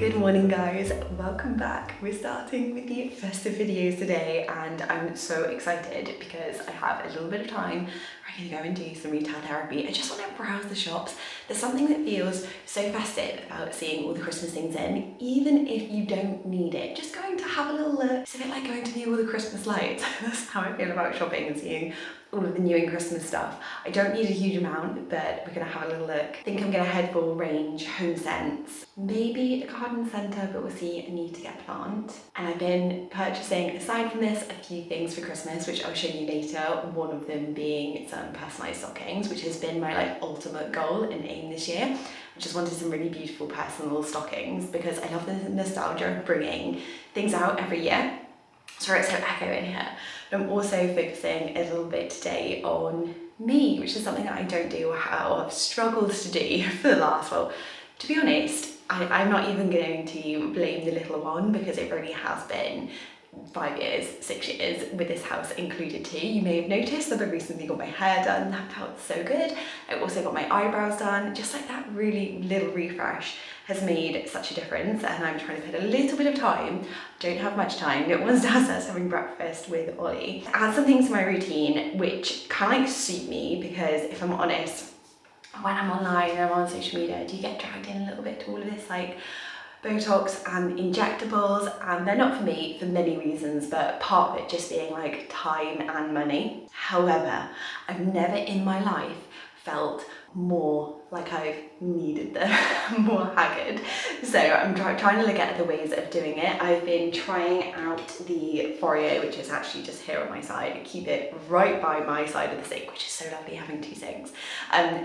Good morning guys, welcome back. We're starting with the festive videos today and I'm so excited because I have a little bit of time. I'm gonna go and do some retail therapy. I just want to browse the shops. There's something that feels so festive about seeing all the Christmas things in, even if you don't need it. Just going to have a little look. It's a bit like going to view all the Christmas lights. That's how I feel about shopping and seeing all of the new and Christmas stuff. I don't need a huge amount, but we're gonna have a little look. I think I'm gonna head for range, home scents, maybe a garden centre, but we'll see. I need to get a plant. And I've been purchasing, aside from this, a few things for Christmas, which I'll show you later. One of them being some personalised stockings, which has been my ultimate goal and aim this year. I just wanted some really beautiful personal stockings because I love the nostalgia of bringing things out every year. Sorry, it's so echo in here. I'm also focusing a little bit today on me, which is something that I don't do or have struggled to do for the last, well, to be honest, I'm not even going to blame the little one because it really has been 5 years, 6 years with this house included too. You may have noticed that I recently got my hair done. That felt so good. I also got my eyebrows done. Just like that really little refresh has made such a difference, and I'm trying to put a little bit of time. Don't have much time. Once downstairs having breakfast with Ollie. Add some things to my routine which kind of suit me because if I'm honest, when I'm online and I'm on social media, I do get dragged in a little bit to all of this Botox and injectables, and they're not for me for many reasons, but part of it just being time and money. However, I've never in my life felt more like I've needed them, more haggard. So I'm trying to look at other ways of doing it. I've been trying out the Foreo, which is actually just here on my side. I keep it right by my side of the sink, which is so lovely having two sinks.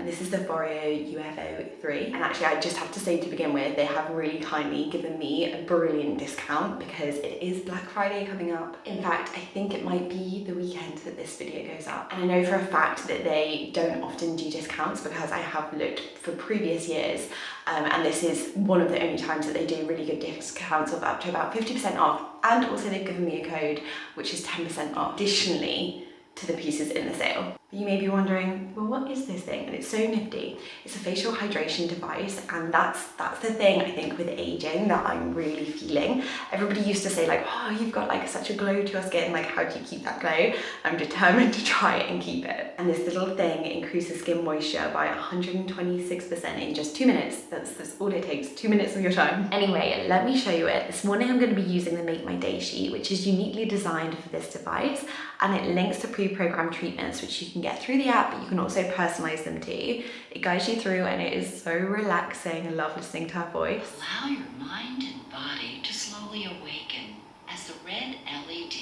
This is the Foreo UFO 3. And actually I just have to say to begin with, they have really kindly given me a brilliant discount because it is Black Friday coming up. In fact, I think it might be the weekend that this video goes up. And I know for a fact that they don't often do discounts because I have looked for previous years, and this is one of the only times that they do really good discounts of up to about 50% off, and also they've given me a code which is 10% off additionally to the pieces in the sale. You may be wondering, well, what is this thing? And it's so nifty. It's a facial hydration device, and that's the thing I think with aging that I'm really feeling. Everybody used to say oh, you've got such a glow to your skin, how do you keep that glow? I'm determined to try it and keep it. And this little thing increases skin moisture by 126% in just 2 minutes. That's all it takes, 2 minutes of your time. Anyway, let me show you it. This morning I'm going to be using the Make My Day sheet, which is uniquely designed for this device, and it links to pre-programmed treatments which you can get through the app, but you can also personalize them too. It guides you through and it is so relaxing. I love listening to her voice. Allow your mind and body to slowly awaken as the red LED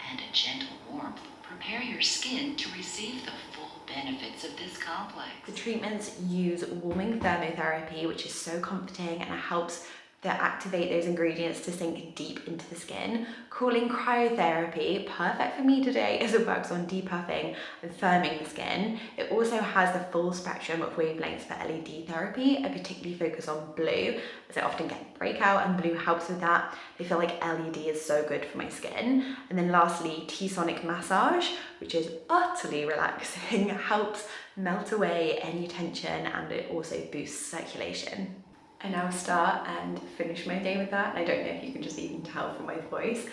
and a gentle warmth prepare your skin to receive the full benefits of this complex. The treatments use warming thermotherapy, which is so comforting and it helps to activate those ingredients to sink deep into the skin. Cooling cryotherapy, perfect for me today as it works on depuffing and firming the skin. It also has the full spectrum of wavelengths for LED therapy. I particularly focus on blue as I often get breakout and blue helps with that. I feel like LED is so good for my skin. And then lastly, T-sonic massage, which is utterly relaxing, helps melt away any tension and it also boosts circulation. I now start and finish my day with that. I don't know if you can just even tell from my voice,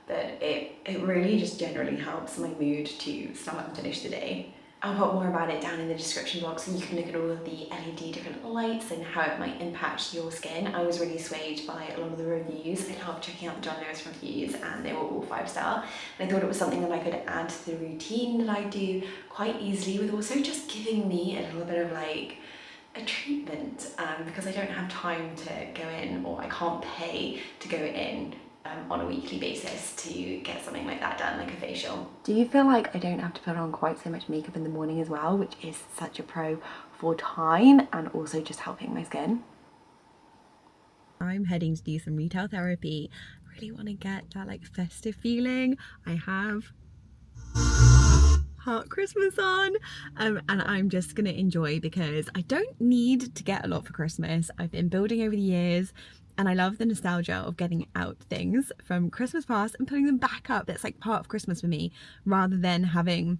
but it really just generally helps my mood to start and finish the day. I'll put more about it down in the description box and you can look at all of the LED different lights and how it might impact your skin. I was really swayed by a lot of the reviews. I love checking out the John Lewis reviews and they were all 5-star. And I thought it was something that I could add to the routine that I do quite easily, with also just giving me a little bit of a treatment because I don't have time to go in, or I can't pay to go in on a weekly basis to get something like that done, like a facial. Do you feel like I don't have to put on quite so much makeup in the morning as well, which is such a pro for time and also just helping my skin? I'm heading to do some retail therapy. I really want to get that festive feeling. I have Heart Christmas on and I'm just gonna enjoy because I don't need to get a lot for Christmas. I've been building over the years and I love the nostalgia of getting out things from Christmas past and putting them back up. That's part of Christmas for me, rather than having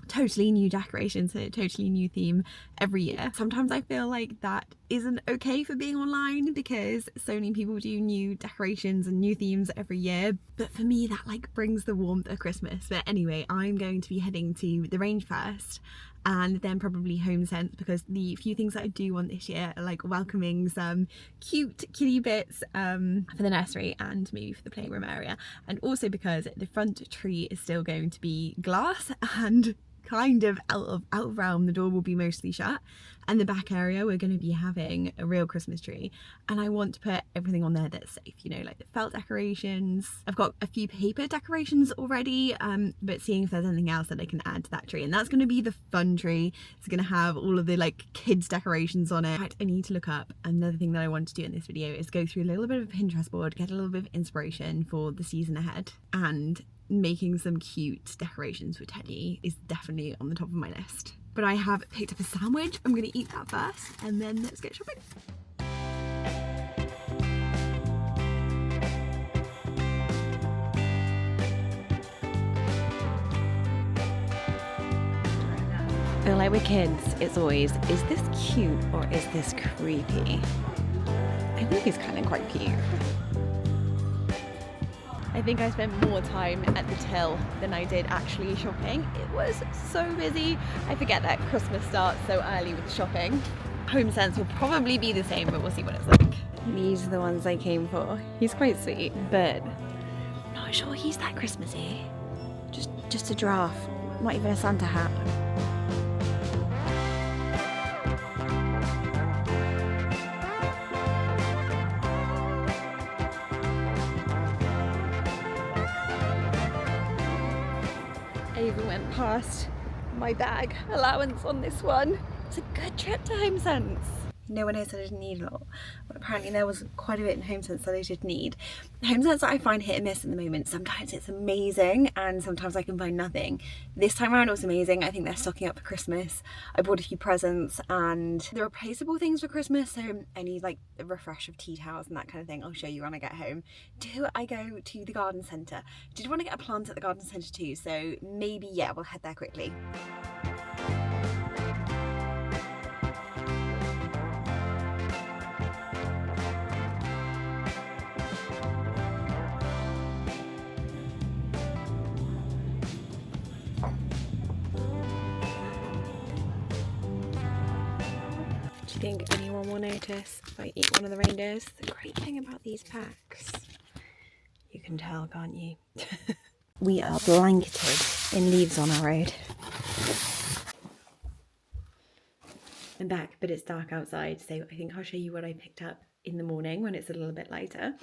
totally new decorations, so totally new theme every year. Sometimes I feel like that isn't okay for being online because so many people do new decorations and new themes every year, but for me that like brings the warmth of Christmas. But anyway, I'm going to be heading to the range first and then probably Home Sense, because the few things that I do want this year are like welcoming some cute kitty bits for the nursery and maybe for the playroom area, and also because the front tree is still going to be glass and kind of out of realm. The door will be mostly shut, and the back area we're going to be having a real Christmas tree, and I want to put everything on there that's safe, you know, like the felt decorations. I've got a few paper decorations already, but seeing if there's anything else that I can add to that tree, and that's going to be the fun tree. It's going to have all of the like kids decorations on it. I need to look up. Another thing that I want to do in this video is go through a little bit of a Pinterest board, get a little bit of inspiration for the season ahead, and making some cute decorations for Teddy is definitely on the top of my list. But I have picked up a sandwich. I'm gonna eat that first and then let's get shopping. I feel like with kids, it's always, is this cute or is this creepy? I think it's kind of quite cute. I think I spent more time at the till than I did actually shopping. It was so busy. I forget that Christmas starts so early with the shopping. Home Sense will probably be the same, but we'll see what it's like. These are the ones I came for. He's quite sweet, but I'm not sure he's that Christmassy. Just a giraffe, not even a Santa hat. I even went past my bag allowance on this one. It's a good trip to Home Sense. No one knows that I didn't need a lot, but apparently there was quite a bit in Home Sense that I did need. Home Sense I find hit and miss at the moment. Sometimes it's amazing and sometimes I can find nothing. This time around it was amazing. I think they're stocking up for Christmas. I bought a few presents and the replaceable things for Christmas, so any like a refresh of tea towels and that kind of thing, I'll show you when I get home. Do I go to the garden centre? Did want to get a plant at the garden centre too, so maybe, yeah, we'll head there quickly. Do you think anyone will notice if I eat one of the reindeers? The great thing about these packs, you can tell, can't you? We are blanketed in leaves on our road. I'm back, but it's dark outside, so I think I'll show you what I picked up in the morning when it's a little bit lighter.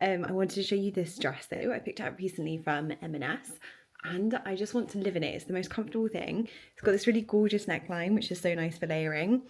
I wanted to show you this dress though. I picked it up recently from M&S. And I just want to live in it. It's the most comfortable thing. It's got this really gorgeous neckline, which is so nice for layering.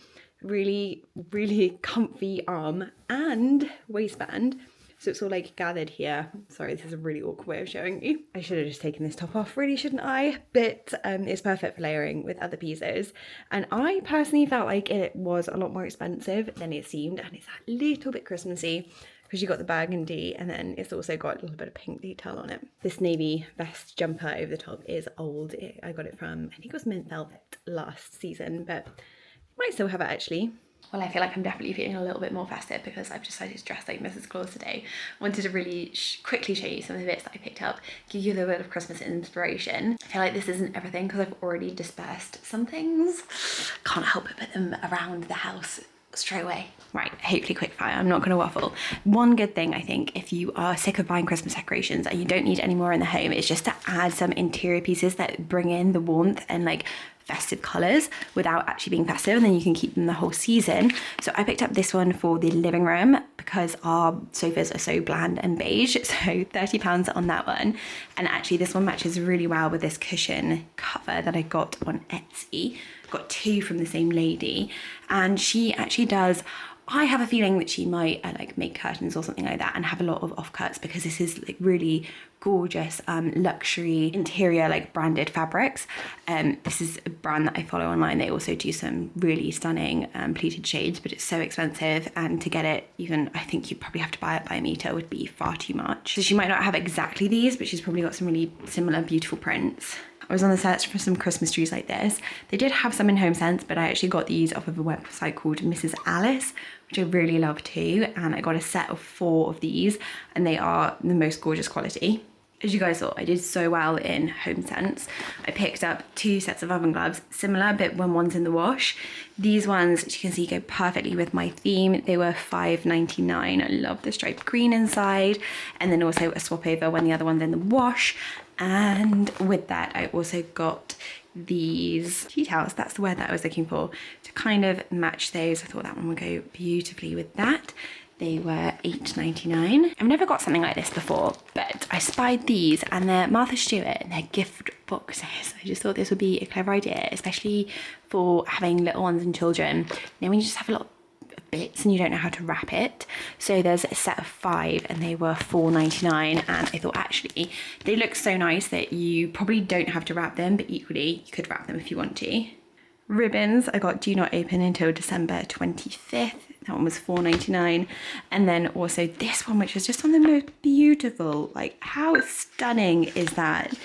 Really, really comfy arm and waistband. So it's all like gathered here. Sorry, this is a really awkward way of showing you. I should have just taken this top off, really, shouldn't I? But it's perfect for layering with other pieces. And I personally felt like it was a lot more expensive than it seemed. And it's a little bit Christmassy, because you got the burgundy and then it's also got a little bit of pink detail on it. This navy vest jumper over the top is old. I got it from, I think it was Mint Velvet last season, but I might still have it actually. Well, I feel like I'm definitely feeling a little bit more festive because I've decided to dress like Mrs. Claus today. I wanted to really quickly show you some of the bits that I picked up, give you a little bit of Christmas inspiration. I feel like this isn't everything because I've already dispersed some things. Can't help but put them around the house straight away. Right, hopefully quick fire, I'm not going to waffle. One good thing I think if you are sick of buying Christmas decorations and you don't need any more in the home is just to add some interior pieces that bring in the warmth and like festive colours without actually being festive, and then you can keep them the whole season. So I picked up this one for the living room because our sofas are so bland and beige, so £30 on that one. And actually this one matches really well with this cushion cover that I got on Etsy. Got two from the same lady, and she actually does, I have a feeling that she might like make curtains or something like that and have a lot of offcuts, because this is like really gorgeous luxury interior like branded fabrics. This is a brand that I follow online. They also do some really stunning pleated shades, but it's so expensive, and to get it, even I think you'd probably have to buy it by a meter, would be far too much. So she might not have exactly these, but she's probably got some really similar beautiful prints. I was on the search for some Christmas trees like this. They did have some in HomeSense, but I actually got these off of a website called Mrs. Alice, which I really love too. And I got a set of 4 of these, and they are the most gorgeous quality. As you guys saw, I did so well in HomeSense. I picked up 2 sets of oven gloves, similar, but when one's in the wash. These ones, as you can see, go perfectly with my theme. They were $5.99. I love the striped green inside. And then also a swap over when the other one's in the wash. And with that, I also got these tea towels. That's the word that I was looking for, to kind of match those. I thought that one would go beautifully with that. They were $8.99. I've never got something like this before, but I spied these, and they're Martha Stewart and they're gift boxes. I just thought this would be a clever idea, especially for having little ones and children. Now when you just have a lot of bits and you don't know how to wrap it. So there's a set of 5 and they were $4.99, and I thought actually they look so nice that you probably don't have to wrap them, but equally you could wrap them if you want to. Ribbons, I got do not open until December 25th. That one was $4.99. And then also this one, which is just on the most beautiful, like how stunning is that?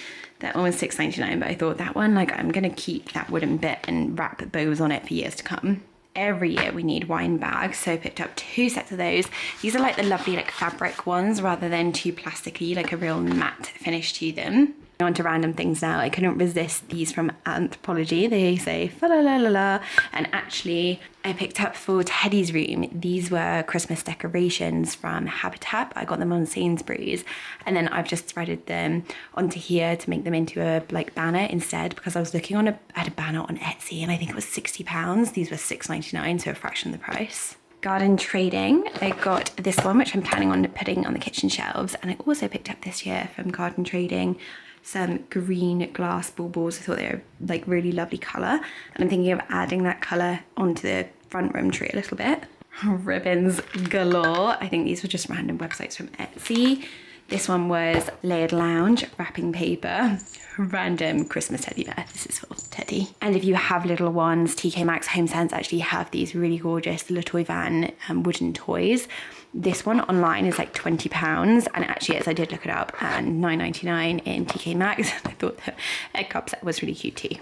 That one was $6.99, but I thought that one, like I'm gonna keep that wooden bit and wrap bows on it for years to come. Every year we need wine bags, so I picked up 2 sets of those. These are like the lovely like fabric ones rather than too plasticky, like a real matte finish to them. On to random things now. I couldn't resist these from Anthropologie. They say fa la la la la. And actually I picked up for Teddy's room, these were Christmas decorations from Habitat. I got them on Sainsbury's, and then I've just threaded them onto here to make them into a like banner instead, because I was looking at a banner on Etsy and I think it was £60. These were $6.99, so a fraction of the price. Garden trading, I got this one, which I'm planning on putting on the kitchen shelves, and I also picked up this year from Garden Trading some green glass baubles. I thought they were like really lovely colour, and I'm thinking of adding that colour onto the front room tree a little bit. Ribbons galore. I think these were just random websites from Etsy. This one was Layered Lounge, wrapping paper, random Christmas teddy bear. This is for Teddy. And if you have little ones, TK Maxx HomeSense actually have these really gorgeous Le Toy Van wooden toys. This one online is like £20, and actually, as I did look it up, and $9.99 in TK Maxx. I thought the egg cup set was really cute too.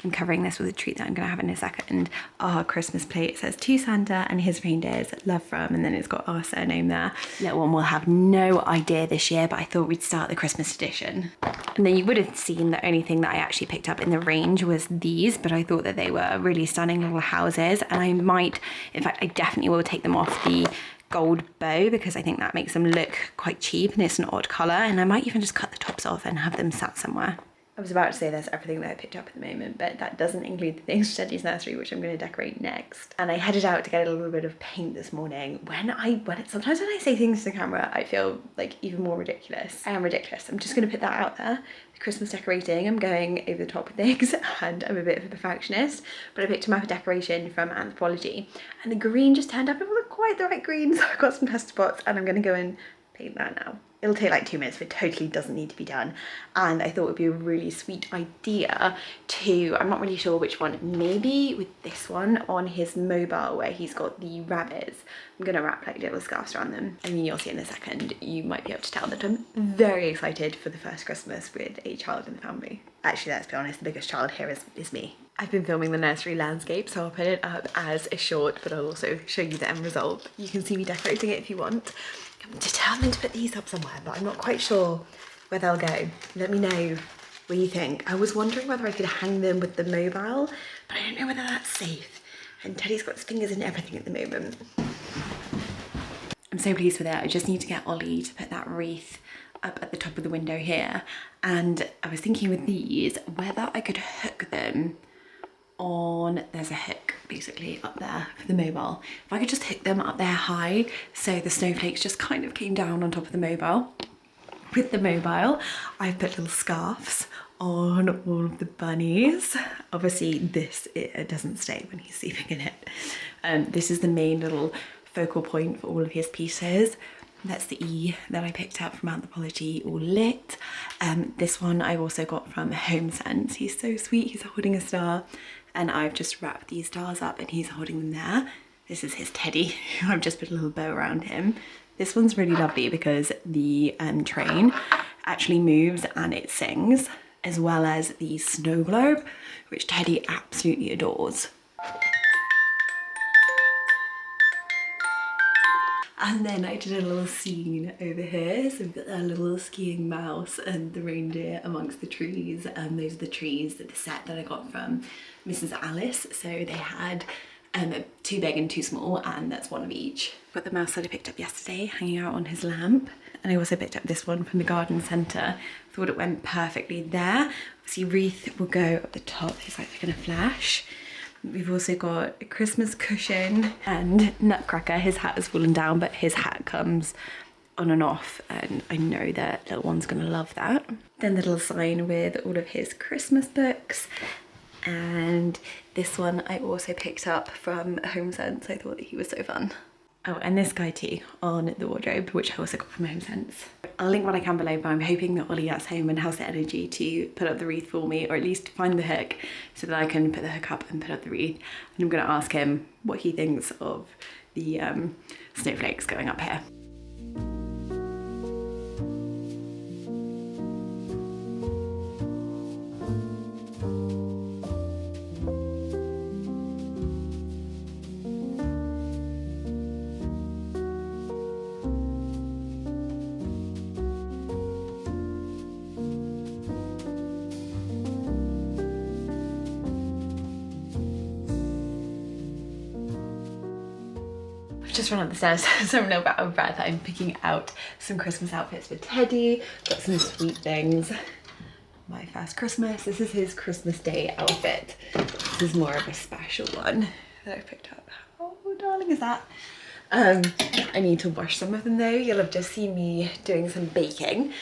I'm covering this with a treat that I'm going to have in a second. Our Christmas plate says to Santa and his reindeers, love from, and then it's got our surname there. Little one will have no idea this year, but I thought we'd start the Christmas edition. And then you would have seen the only thing that I actually picked up in the range was these, but I thought that they were really stunning little houses, and I might, in fact, I definitely will take them off the gold bow, because I think that makes them look quite cheap and it's an odd colour, and I might even just cut the tops off and have them sat somewhere. I was about to say that's everything that I picked up at the moment, but that doesn't include the things for Teddy's nursery, which I'm going to decorate next. And I headed out to get a little bit of paint this morning. Sometimes when I say things to the camera, I feel like even more ridiculous. I am ridiculous. I'm just going to put that out there. The Christmas decorating, I'm going over the top with things, and I'm a bit of a perfectionist, but I picked a map of decoration from Anthropologie, and the green just turned up. It wasn't quite the right green, so I've got some test spots, and I'm going to go and paint that now. It'll take like 2 minutes, but it totally doesn't need to be done. And I thought it would be a really sweet idea to, I'm not really sure which one, maybe with this one on his mobile where he's got the rabbits. I'm gonna wrap like little scarves around them. I mean, you'll see in a second, you might be able to tell that I'm very excited for the first Christmas with a child in the family. Actually, let's be honest, the biggest child here is me. I've been filming the nursery landscape, so I'll put it up as a short, but I'll also show you the end result. You can see me decorating it if you want. I'm determined to put these up somewhere, but I'm not quite sure where they'll go. Let me know what you think. I was wondering whether I could hang them with the mobile, but I don't know whether that's safe. And Teddy's got his fingers in everything at the moment. I'm so pleased with it. I just need to get Ollie to put that wreath up at the top of the window here. And I was thinking with these, whether I could hook them on, there's a hook basically up there for the mobile. If I could just hook them up there high, so the snowflakes just kind of came down on top of the mobile. With the mobile, I've put little scarves on all of the bunnies. Obviously this, it doesn't stay when he's sleeping in it. This is the main little focal point for all of his pieces. That's the E that I picked up from Anthropologie, all lit. This one I also got from HomeSense. He's so sweet, he's holding a star, and I've just wrapped these stars up and he's holding them there. This is his Teddy, I've just put a little bow around him. This one's really lovely because the train actually moves and it sings. as well as the snow globe, which Teddy absolutely adores. And then I did a little scene over here. So we've got that little skiing mouse and the reindeer amongst the trees. And those are the trees that the set that I got from Mrs. Alice. So they had two big and two small, and that's one of each. Got the mouse that I picked up yesterday hanging out on his lamp. And I also picked up this one from the garden centre. Thought it went perfectly there. Obviously wreath will go up the top. It's like they're gonna flash. We've also got a Christmas cushion, and Nutcracker, his hat has fallen down, but his hat comes on and off, and I know that little one's gonna love that. Then the little sign with all of his Christmas books, and this one I also picked up from HomeSense. I thought that he was so fun. Oh, and this guy too on the wardrobe, which I also got from HomeSense. I'll link what I can below, but I'm hoping that Ollie gets home and has the energy to put up the wreath for me, or at least find the hook so that I can put the hook up and put up the wreath. And I'm gonna ask him what he thinks of the snowflakes going up here. Just run up the stairs, so I'm a little bit out of breath. I'm picking out some Christmas outfits for Teddy. Got some sweet things. My first Christmas. This is his Christmas Day outfit. This is more of a special one that I picked up. Oh, darling, is that? I need to wash some of them though. You'll have just seen me doing some baking.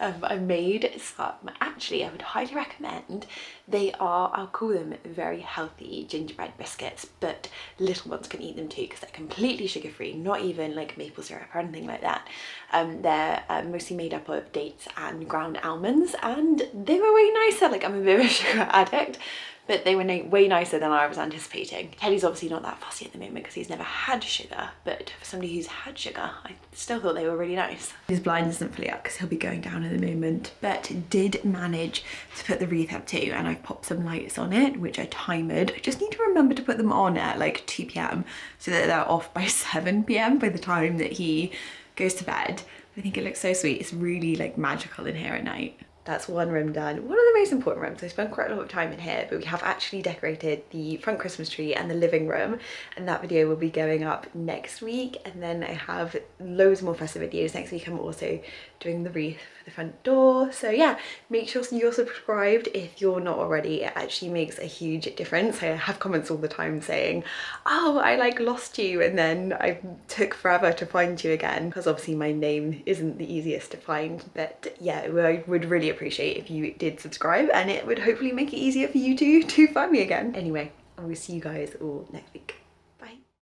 I made some, actually I would highly recommend. They are, I'll call them very healthy gingerbread biscuits, but little ones can eat them too because they're completely sugar free, not even like maple syrup or anything like that. They're mostly made up of dates and ground almonds, and they were way nicer. Like, I'm a bit of a sugar addict, but they were way nicer than I was anticipating. Teddy's obviously not that fussy at the moment because he's never had sugar, but for somebody who's had sugar, I still thought they were really nice. His blind isn't fully up because he'll be going down in a moment, but did manage to put the wreath up too, and I've popped some lights on it, which I timed. I just need to remember to put them on at like 2 p.m. so that they're off by 7 p.m. by the time that he goes to bed. I think it looks so sweet. It's really like magical in here at night. That's one room done. One of the most important rooms. I spent quite a lot of time in here, but we have actually decorated the front Christmas tree and the living room, and that video will be going up next week. And then I have loads more festive videos next week. I'm also doing the wreath for the front door. So yeah, make sure you're subscribed if you're not already. It actually makes a huge difference. I have comments all the time saying, oh, I like lost you, and then I took forever to find you again, because obviously my name isn't the easiest to find. But yeah, I would really appreciate if you did subscribe, and it would hopefully make it easier for you to find me again. Anyway, I will see you guys all next week.